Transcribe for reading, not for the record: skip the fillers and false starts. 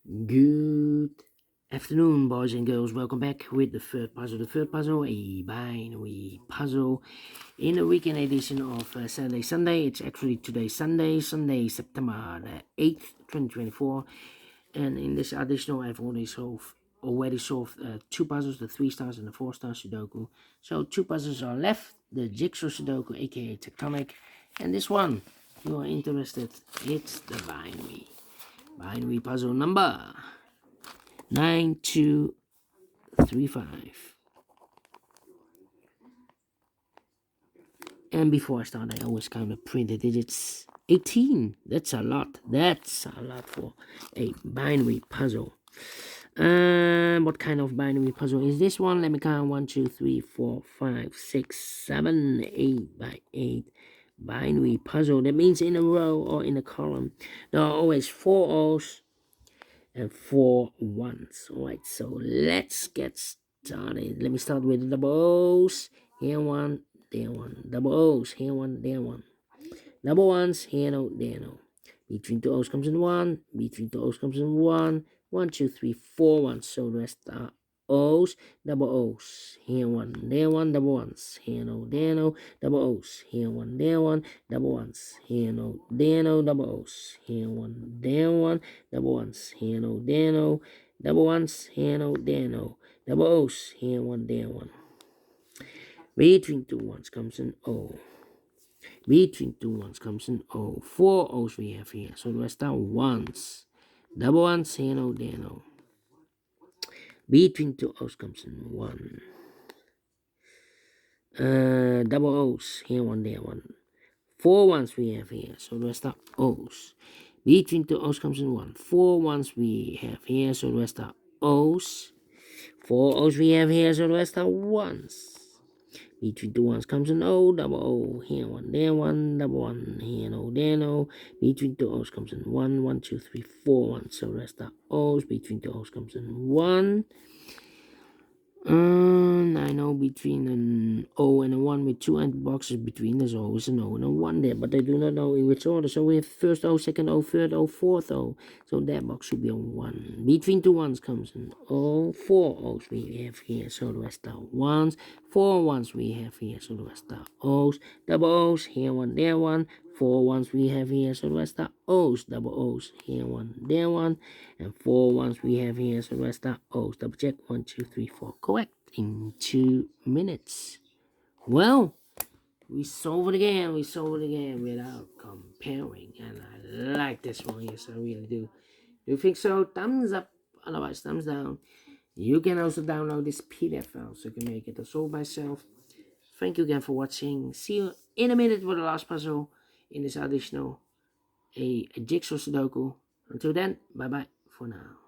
Good afternoon, boys and girls. Welcome back with the third puzzle. The third puzzle, a binary puzzle in the weekend edition of Saturday Sunday. It's actually today Sunday, September the 8th, 2024. And in this additional, I've already solved two puzzles, the 3-star and the 4-star Sudoku. So two puzzles are left, the Jigsaw Sudoku, aka Tectonic, and this one, if you are interested, it's the binary puzzle number 9235. And before I start, I always kind of print the digits. 18. That's a lot. That's a lot for a binary puzzle. What kind of binary puzzle is this one? Let me count. 1, 2, 3, 4, 5, 6, 7, 8 by 8 binary puzzle. That means in a row or in a column. There are always 4 O's and 4 1s. Alright, so let's get started. Let me start with the double O's. Here one, there one. Double O's, here one, there one. Double ones, here no, there no. Between two O's comes in 1. Between two O's comes in 1. 1, 2, 3, 4 1s. So the rest are O's, double O's, here one, there one, double ones, here no, there no, double O's, here one, there one, double ones, here no, there no, double O's, here one, there one, double ones, here no, there no, double ones, here no, there no, double O's, here one, there one. Between two ones comes an O. Between two ones comes an O. 4 O's we have here, so the rest are ones. Double ones, here no, there no. Between two O's comes in 1. Double O's, here one, there one. 4 ones we have here, so the rest are O's. Between two O's comes in 1. 4 ones we have here, so the rest are O's. 4 O's we have here, so the rest are ones. Between two ones comes an O, double O, here one, there one, double one, here no, there no. Between two O's comes in 1, 1, 2, 3, 4 1, so the rest are O's. Between two O's comes in 1. I know between an O and a 1 with 2 empty boxes between, there's always an O and a 1 there, but I do not know in which order. So we have first O, second O, third O, fourth O. So that box should be a 1. Between two 1s comes an O. 4 O's we have here, so the rest are 1s. 4 1s we have here, so the rest are O's. Double O's, here one, there one. 4 1s we have here, so the rest are O's. Double O's, here one, there one. And 4 1s we have here, so the rest are O's. Double check, 1, 2, 3, 4. Correct in 2 minutes. Well, we solve it again without comparing. And I like this one, yes, I really do. Do you think so? Thumbs up, otherwise thumbs down. You can also download this PDF file so you can make it a solve myself. Thank you again for watching. See you in a minute for the last puzzle in this additional a Jigsaw Sudoku. Until then, bye bye for now.